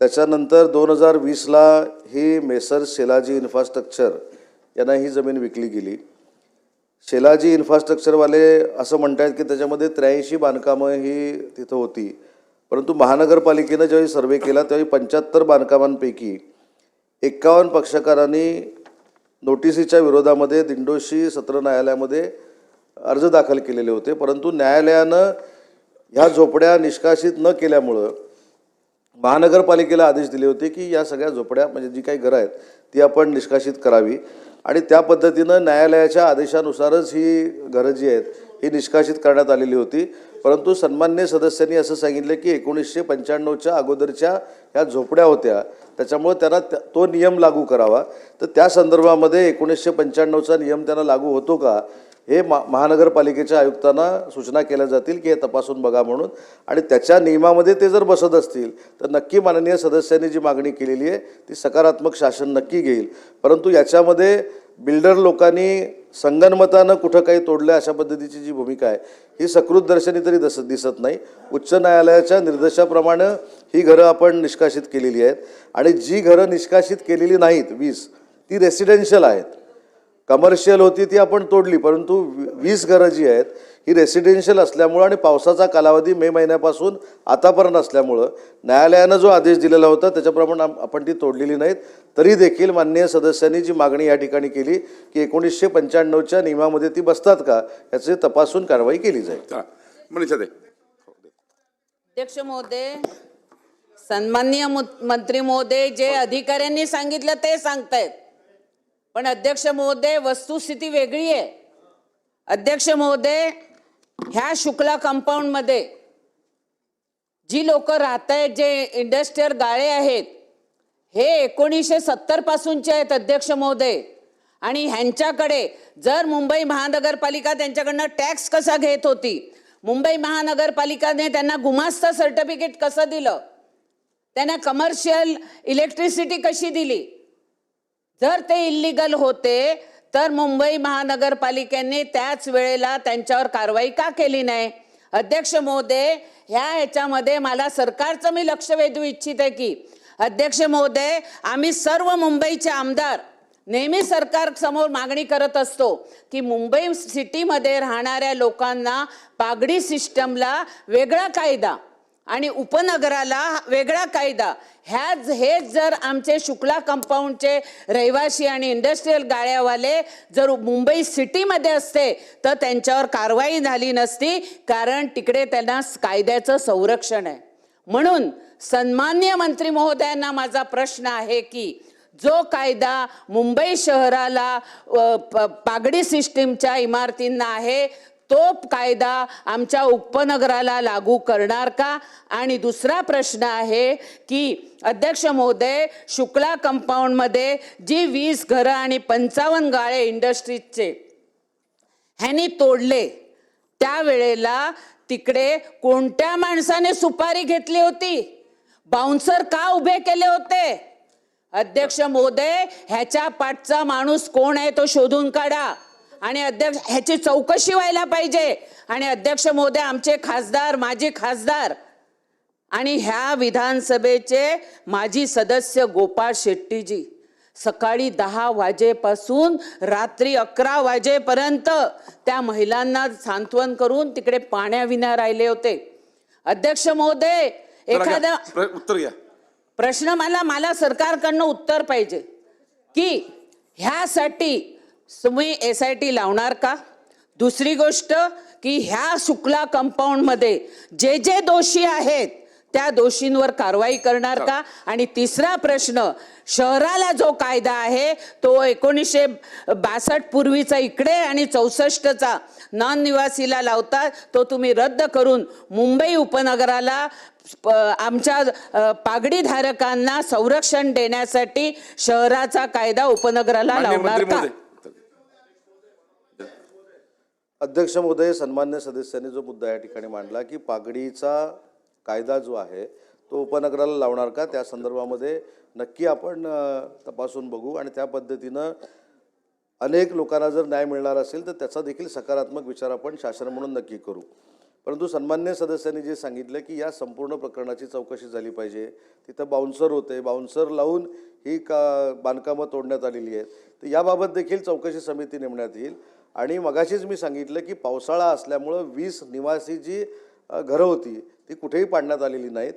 त्याच्यानंतर 2020ला ही measure शेलाजी infrastructure यांना ही जमीन विकली गेली। शेलाजी इन्फ्रास्ट्रक्चरवाले असं म्हणतात की त्याच्यामध्ये 83 बांधकामं ही तिथं होती, परंतु महानगरपालिकेनं ज्यावेळी सर्वे केला त्यावेळी 75 बांधकामांपैकी 51 पक्षकारांनी नोटिसीच्या विरोधामध्ये दिंडोशी सत्र न्यायालयामध्ये अर्ज दाखल केलेले होते, परंतु न्यायालयानं ह्या झोपड्या निष्कासित न केल्यामुळं महानगरपालिकेला आदेश दिले होते की या सगळ्या झोपड्या म्हणजे जी काही घरं आहेत ती आपण निष्कासित करावी आणि त्या पद्धतीनं न्यायालयाच्या आदेशानुसारच ही घरं जी आहेत ही निष्कासित करण्यात आलेली होती। परंतु सन्माननीय सदस्यांनी असं सांगितलं की 1995च्या अगोदरच्या ह्या झोपड्या होत्या, त्याच्यामुळे त्यांना तो नियम लागू करावा। तर त्या संदर्भामध्ये 1995चा नियम त्यांना लागू होतो का हे महानगरपालिकेच्या आयुक्तांना सूचना केल्या जातील की हे तपासून बघा म्हणून, आणि त्याच्या नियमामध्ये ते जर बसत असतील तर नक्की माननीय सदस्यांनी जी मागणी केलेली आहे ती सकारात्मक शासन नक्की घेईल। परंतु याच्यामध्ये बिल्डर लोकांनी संगनमतानं कुठं काही तोडलं अशा पद्धतीची जी भूमिका आहे ही सकृत दर्शनी तरी दिसत नाही। उच्च न्यायालयाच्या निर्देशाप्रमाणे ही घरं आपण निष्कासित केलेली आहेत आणि जी घरं निष्कासित केलेली नाहीत 20 ती रेसिडेन्शियल आहेत। कमर्शियल होती ती आपण तोडली, परंतु 20 घरं जी आहेत ही रेसिडेन्शियल असल्यामुळं आणि पावसाचा कालावधी मे महिन्यापासून आतापर्यंत असल्यामुळं न्यायालयानं जो आदेश दिलेला होता त्याच्याप्रमाणे आपण ती तोडलेली नाहीत। तरी देखील माननीय सदस्यांनी जी मागणी या ठिकाणी केली की 1995च्या नियमामध्ये ती बसतात का याचे तपासून कारवाई केली जाईल। अध्यक्ष महोदय, सन्माननीय मंत्री महोदय जे अधिकाऱ्यांनी सांगितलं ते सांगतायत, पण अध्यक्ष महोदय वस्तुस्थिती वेगळी आहे। अध्यक्ष महोदय, ह्या शुक्ला कंपाऊंड मध्ये जी लोक राहत आहेत, जे इंडस्ट्रियल गाळे आहेत, हे 1970 पासूनचे आहेत अध्यक्ष महोदय, आणि ह्यांच्याकडे जर मुंबई महानगरपालिका त्यांच्याकडनं टॅक्स कसा घेत होती, मुंबई महानगरपालिकाने त्यांना गुमास्ता सर्टिफिकेट कसं दिलं, त्यांना कमर्शियल इलेक्ट्रिसिटी कशी दिली, जर ते इल्लीगल होते तर मुंबई महानगरपालिकेने त्याच वेळेला त्यांच्यावर कारवाई का केली नाही। अध्यक्ष महोदय, ह्याच्यामध्ये मला सरकारचं मी लक्ष वेधू इच्छिते की अध्यक्ष महोदय, आम्ही सर्व मुंबईचे आमदार नेहमी सरकार समोर मागणी करत असतो की मुंबई सिटीमध्ये राहणाऱ्या लोकांना पागडी सिस्टमला वेगळा कायदा आणि उपनगराला वेगळा कायदा, हेच जर आमचे शुक्ला कंपाऊंडचे रहिवासी आणि इंडस्ट्रियल गाळ्यावाले जर मुंबई सिटीमध्ये असते तर त्यांच्यावर कारवाई झाली नसती, कारण तिकडे त्यांना कायद्याचं संरक्षण आहे। म्हणून सन्माननीय मंत्री महोदयांना माझा प्रश्न आहे की जो कायदा मुंबई शहराला पागडी सिस्टीमच्या इमारतींना आहे तो कायदा आमच्या उपनगराला लागू करणार का। आणि दुसरा प्रश्न आहे की अध्यक्ष महोदय, शुक्ला कंपाऊंड मध्ये जी 20 घरं आणि 55 गाळे इंडस्ट्रीजचे ह्यांनी तोडले त्यावेळेला तिकडे कोणत्या माणसाने सुपारी घेतली होती, बाउन्सर का उभे केले होते। अध्यक्ष महोदय, ह्याच्या पाठचा माणूस कोण आहे तो शोधून काढा आणि अध्यक्ष ह्याची चौकशी व्हायला पाहिजे। आणि अध्यक्ष महोदय, आमचे खासदार, माजी खासदार आणि ह्या विधानसभेचे माजी सदस्य गोपाळ शेट्टीजी सकाळी 10 वाजेपासून रात्री 11 वाजेपर्यंत त्या महिलांना सांत्वन करून तिकडे पाण्याविना राहिले होते। अध्यक्ष महोदय, एखादा उत्तर घ्या प्रश्न मला सरकारकडनं उत्तर पाहिजे की ह्यासाठी तुम्ही SIT लावणार का। दुसरी गोष्ट की ह्या शुक्ला कंपाऊंड मध्ये जे दोषी आहेत त्या दोषींवर कारवाई करणार का। आणि तिसरा प्रश्न, शहराला जो कायदा आहे तो 1962 पूर्वीचा इकडे आणि 64चा नॉन निवासीला लावता तो तुम्ही रद्द करून मुंबई उपनगराला आमच्या पागडी धारकांना संरक्षण देण्यासाठी शहराचा कायदा उपनगराला लावणार का। अध्यक्ष महोदय, सन्मान्य सदस्यांनी जो मुद्दा या ठिकाणी मांडला की पागडीचा कायदा जो आहे तो उपनगराला लावणार का, त्या संदर्भामध्ये नक्की आपण तपासून बघू आणि त्या पद्धतीनं अनेक लोकांना जर न्याय मिळणार असेल तर त्याचा देखील सकारात्मक विचार आपण शासन म्हणून नक्की करू। परंतु सन्मान्य सदस्यांनी जे सांगितलं की या संपूर्ण प्रकरणाची चौकशी झाली पाहिजे, तिथं बाउन्सर होते, बाउन्सर लावून ही बांधकामं तोडण्यात आलेली आहेत, तर याबाबत देखील चौकशी समिती नेमण्यात येईल. आणि मगाशीच मी सांगितलं की पावसाळा असल्यामुळं 20 निवासी जी घरं होती ती कुठेही पाडण्यात आलेली नाहीत.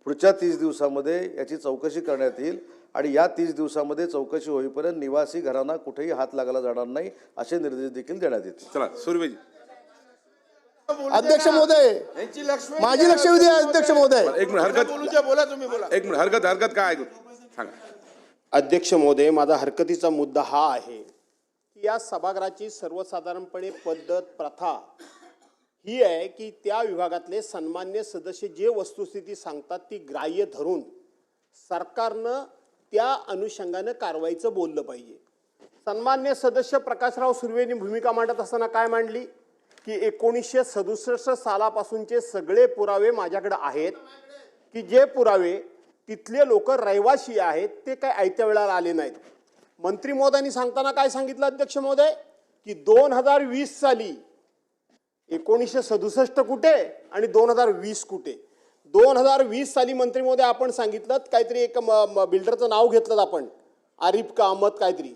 पुढच्या 30 दिवसामध्ये याची चौकशी करण्यात येईल आणि या 30 दिवसामध्ये चौकशी होईपर्यंत निवासी घरांना कुठेही हात लागला जाणार नाही असे निर्देश देखील देण्यात येतील. चला सुरवेजी. अध्यक्ष महोदय, माझी लक्षवेधी आहे. अध्यक्ष महोदय, एक मिनिट हरकत बोला तुम्ही बोला. एक मिनिट हरकत काय ऐकू सांगा. अध्यक्ष महोदय, माझा हरकतीचा मुद्दा हा आहे की या सभागृहाची सर्वसाधारणपणे पद्धत प्रथा ही आहे की त्या विभागातले सन्मान्य सदस्य जे वस्तुस्थिती सांगतात ती ग्राह्य धरून सरकारनं त्या अनुषंगानं कारवाईचं बोललं पाहिजे. सन्मान्य सदस्य प्रकाशराव सुर्वेंनी भूमिका मांडत असताना काय मांडली की 1967 सालापासूनचे सगळे पुरावे माझ्याकडे आहेत की जे पुरावे तिथले लोक रहिवासी आहेत ते काय आयत्या वेळेला आले नाहीत. मंत्री महोदयांनी सांगताना काय सांगितलं अध्यक्ष महोदय की 2020 साली 1967 कुठे आणि 2020 कुठे. 2020 साली मंत्री महोदय आपण सांगितलं काहीतरी एक बिल्डरचं नाव घेतलं आपण, आरिफ का अहमद काहीतरी,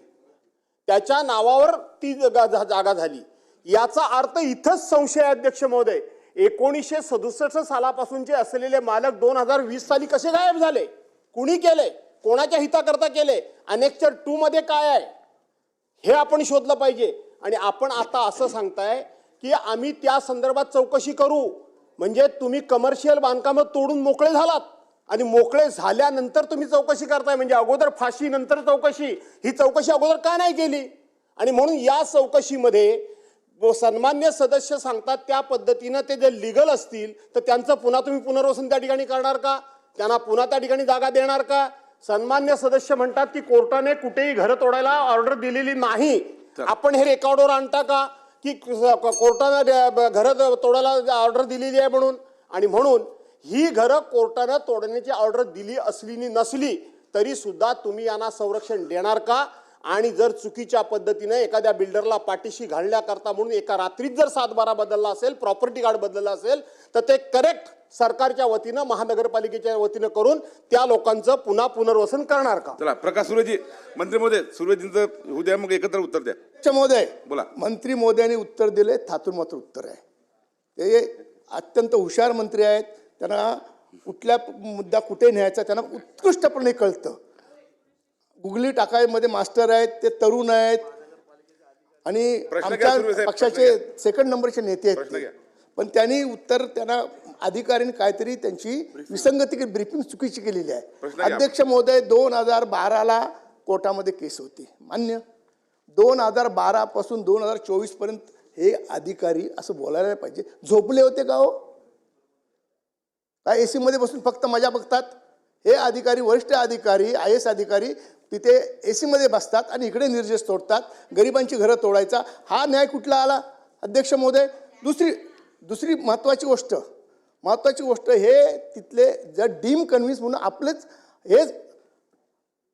त्याच्या नावावर ती जागा झाली. याचा अर्थ इथंच संशय आहे अध्यक्ष महोदय, 1967 सालापासूनचे असलेले मालक 2020 साली कसे गायब झाले, कुणी केले, कोणाच्या हिताकरता केले, अनेक्चर 2 मध्ये काय आहे हे आपण शोधलं पाहिजे. आणि आपण आता असं सांगताय की आम्ही त्या संदर्भात चौकशी करू, म्हणजे तुम्ही कमर्शियल बांधकामं तोडून मोकळे झालात आणि मोकळे झाल्यानंतर तुम्ही चौकशी करताय, म्हणजे अगोदर फाशी नंतर चौकशी, ही चौकशी अगोदर का नाही केली. आणि म्हणून या चौकशीमध्ये सन्मान्य सदस्य सांगतात त्या पद्धतीनं ते जे लिगल असतील तर त्यांचं पुन्हा तुम्ही पुनर्वसन त्या ठिकाणी करणार का, त्यांना पुन्हा त्या ठिकाणी जागा देणार का. सन्मान्य सदस्य म्हणतात की कोर्टाने कुठेही घरं तोडायला ऑर्डर दिलेली नाही. आपण हे रेकॉर्डवर आणता का की कोर्टानं घरं तोडायला ऑर्डर दिलेली आहे म्हणून. आणि म्हणून ही घरं कोर्टानं तोडण्याची ऑर्डर दिली असली नसली तरी सुद्धा तुम्ही यांना संरक्षण देणार का. आणि जर चुकीच्या पद्धतीने एखाद्या बिल्डरला पाठीशी घालण्याकरता म्हणून एका रात्रीत जर 7/12 बदलला असेल, प्रॉपर्टी कार्ड बदलला असेल, तर ते करेक्ट सरकारच्या वतीनं महानगरपालिकेच्या वतीनं करून त्या लोकांचं पुन्हा पुनर्वसन करणार का. चला प्रकाश सुर्वेजी. मंत्री महोदय सुर्वेजींचं उद्या मग एकत्र उत्तर द्या. अध्यक्ष महोदय, बोला. मंत्री महोदयांनी उत्तर दिले, थातून मात्र उत्तर आहे. ते अत्यंत हुशार मंत्री आहेत, त्यांना कुठल्या मुद्दा कुठे न्यायचा त्यांना उत्कृष्टपणे कळतं. गुगली टाकायमध्ये मास्टर आहेत, ते तरुण आहेत आणि प्रश्न घ्या, सुर्वे आमच्या साहेब, पक्षाचे प्रश्न घ्या. 2nd नंबरचे नेते आहेत प्रश्न ते. घ्या. पण त्यांनी उत्तर त्यांना अधिकाऱ्यांनी काहीतरी त्यांची विसंगती ब्रीफिंग चुकीची केलेली आहे. प्रश्न घ्या. अध्यक्ष महोदय, 2012ला कोर्टामध्ये केस होती, मान्य. 2012 पासून 2024 पर्यंत हे अधिकारी असं बोलायला नाही पाहिजे. झोपले होते का हो, काय AC मध्ये बसून फक्त मजा बघतात. हे अधिकारी, वरिष्ठ अधिकारी, IAS अधिकारी तिथे AC मध्ये बसतात आणि इकडे निर्देश तोडतात. गरिबांची घरं तोडायचा हा न्याय कुठला आला अध्यक्ष महोदय. दुसरी महत्त्वाची गोष्ट हे तिथले जर डीम कन्व्हिन्स म्हणून आपलेच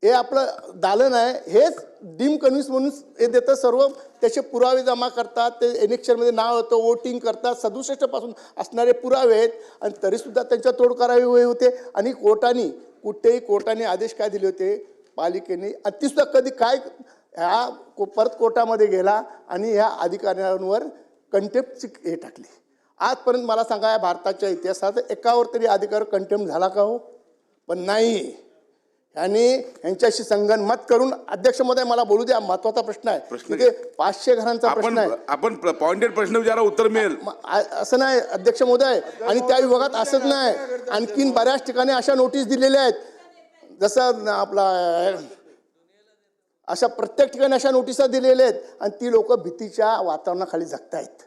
हे आपलं दालन आहे, हेच डीम कन्व्हिन्स म्हणून हे देतं, सर्व त्याचे पुरावे जमा करतात, ते एनेक्शनमध्ये नाव होतं, वोटिंग करतात, 67 पासून असणारे पुरावे आहेत आणि तरीसुद्धा त्यांच्या तोड करावी होते. आणि कोर्टाने आदेश काय दिले होते पालिकेने, आणि तीसुद्धा कधी काय ह्या परत कोर्टामध्ये गेला आणि ह्या अधिकाऱ्यांवर कंटेम्प्टची हे टाकली. आजपर्यंत मला सांगा या भारताच्या इतिहासात एकावर तरी अधिकार कंटेम्प्ट झाला का हो, पण नाही. आणि यांच्याशी संगनमत करून अध्यक्ष महोदय मला बोलू द्या, महत्वाचा प्रश्न आहे. तिथे 500 घरांचा प्रश्न आहे. आपण पॉइंटेड प्रश्न विचारा, उत्तर मिळेल असं नाही अध्यक्ष महोदय. आणि त्या विभागात असंच नाही, आणखीन बऱ्याच ठिकाणी अशा नोटीस दिलेल्या आहेत, जसं आपला अशा प्रत्येक ठिकाणी अशा नोटिसा दिलेल्या आहेत आणि ती लोक भीतीच्या वातावरणाखाली जगतायत.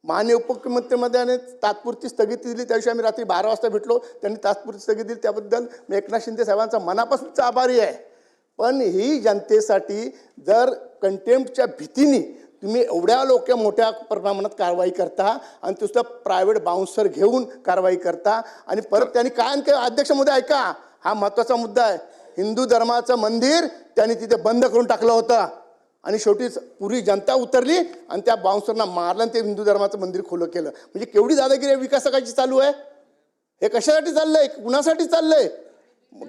माननीय उपमुख्यमंत्र्यांनी तात्पुरती स्थगिती दिली, त्याविषयी आम्ही रात्री 12 वाजता भेटलो, त्यांनी तात्पुरती स्थगिती दिली, त्याबद्दल मी एकनाथ शिंदे साहेबांचा मनापासूनचा आभारी आहे. पण ही जनतेसाठी जर कंटेम्प्टच्या भीतीने तुम्ही एवढ्या मोठ्या प्रमाणात कारवाई करता आणि तुझं प्रायव्हेट बाउन्सर घेऊन कारवाई करता आणि परत त्यांनी काय अध्यक्ष महोदय ऐका, हा महत्त्वाचा मुद्दा आहे. हिंदू धर्माचं मंदिर त्यांनी तिथे बंद करून टाकलं होतं आणि शेवटी पूर्वी जनता उतरली आणि त्या बाउन्सरना मारलं आणि ते हिंदू धर्माचं मंदिर खुलं केलं. म्हणजे केवढी दादागिरी विकासाची चालू आहे. हे कशासाठी चाललंय, कुणासाठी चाललंय?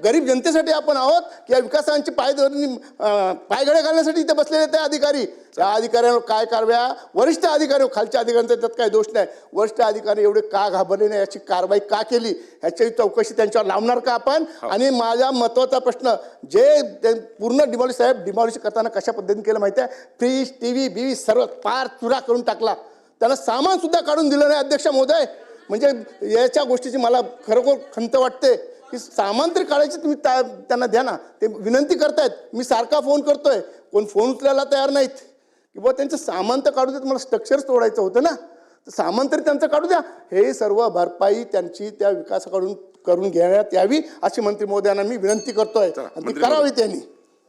गरीब जनतेसाठी आपण आहोत की या विकासांची पायघड्या घालण्यासाठी इथे बसलेले ते अधिकारी. त्या अधिकाऱ्यांवर काय कारवाया, वरिष्ठ अधिकारी, खालच्या अधिकाऱ्यांचा त्यात काही दोष नाही, वरिष्ठ अधिकारी एवढे का घाबरले नाही, याची कारवाई का केली, ह्याची चौकशी त्यांच्यावर लावणार का आपण? आणि माझा महत्त्वाचा प्रश्न, जे पूर्ण डिमॉलिश साहेब डिमॉलिश करताना कशा पद्धतीने केलं माहिती आहे? फ्रीज, TV, बीवी सर्व पार चुरा करून टाकला. त्यांना सामान सुद्धा काढून दिलं नाही अध्यक्ष महोदय. म्हणजे याच्या गोष्टीची मला खरोखर खंत वाटते की सामान तरी काढायची तुम्ही त्यांना द्या ना. ते विनंती करतायत, मी सारखा फोन करतोय, कोण फोन उचलायला तयार नाहीत. की बुवा त्यांचं सामान तर काढू देत, मला स्ट्रक्चरच तोडायचं होतं ना, तर सामान तरी त्यांचं काढू द्या. हे सर्व भरपाई त्यांची त्या विकासाकडून करून घेण्यात यावी अशी मंत्री महोदयांना मी विनंती करतोय आणि ती करावी त्यांनी.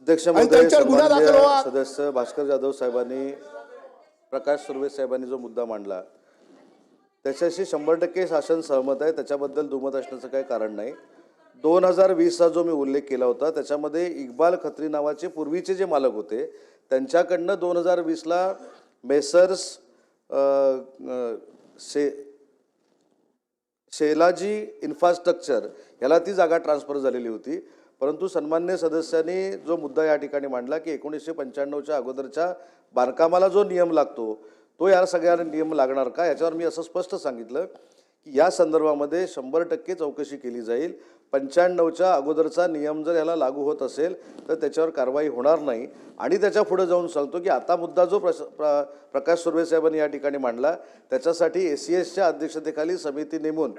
अध्यक्ष आणि महोदय, त्यांच्यावर गुन्हा दाखल सन्माननीय व्हावा. सदस्य भास्कर जाधव साहेबांनी, प्रकाश सुर्वे साहेबांनी जो मुद्दा मांडला त्याच्याशी 100% शासन सहमत आहे, त्याच्याबद्दल दुमत असण्याचं काही कारण नाही. 2020चा जो मी उल्लेख केला होता त्याच्यामध्ये इक्बाल खत्री नावाचे पूर्वीचे जे मालक होते त्यांच्याकडनं 2020ला मेसर्स शेलाजी इन्फ्रास्ट्रक्चर ह्याला ती जागा ट्रान्सफर झालेली होती. परंतु सन्मान्य सदस्यांनी जो मुद्दा या ठिकाणी मांडला की 1995च्या अगोदरच्या बांधकामाला जो नियम लागतो तो या सगळ्यांना नियम लागणार का, याच्यावर मी असं स्पष्ट सांगितलं की या संदर्भामध्ये 100% चौकशी केली जाईल. 95च्या अगोदरचा नियम जर याला लागू होत असेल तर त्याच्यावर कारवाई होणार नाही. आणि त्याच्या पुढे जाऊन सांगतो की आता मुद्दा जो प्रकाश सुर्वे साहेबांनी या ठिकाणी मांडला त्याच्यासाठी ACSच्या अध्यक्षतेखाली समिती नेमून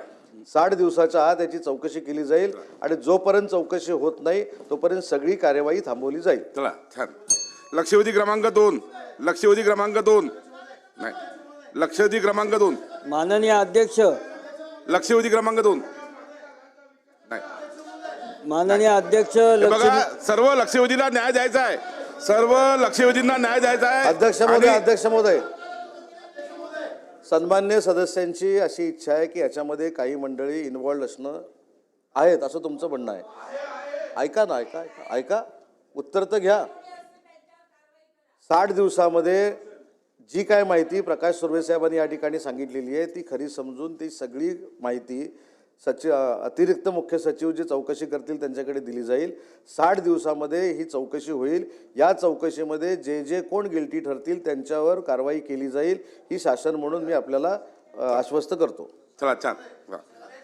60 दिवसाच्या आत याची चौकशी केली जाईल आणि जोपर्यंत चौकशी होत नाही तोपर्यंत सगळी कार्यवाही थांबवली जाईल. चला छान. लक्षवेधी क्रमांक 2, लक्षवेधी क्रमांक 2 नाही, लक्षवेधी क्रमांक 2, माननीय अध्यक्ष, लक्षवेधी क्रमांक 2 नाही. माननीय अध्यक्ष, हे बघा, सर्व लक्षवेधीला न्याय द्यायचा आहे, सर्व लक्षवेधींना न्याय द्यायचा आहे. अध्यक्ष महोदय, सन्मान्य सदस्यांची अशी इच्छा आहे की याच्यामध्ये काही मंडळी इन्व्हॉल्ड असणं आहेत असं तुमचं म्हणणं आहे. ऐका ना, ऐका, उत्तर तर घ्या. 60 दिवसामध्ये जी काय माहिती प्रकाश सुर्वे साहेबांनी या ठिकाणी सांगितलेली आहे ती खरी समजून ती सगळी माहिती अतिरिक्त मुख्य सचिव जे चौकशी करतील त्यांच्याकडे दिली जाईल. 60 दिवसामध्ये ही चौकशी होईल. या चौकशीमध्ये जे जे कोण गिल्टी ठरतील त्यांच्यावर कारवाई केली जाईल ही शासन म्हणून मी आपल्याला आश्वस्त करतो. चला छान.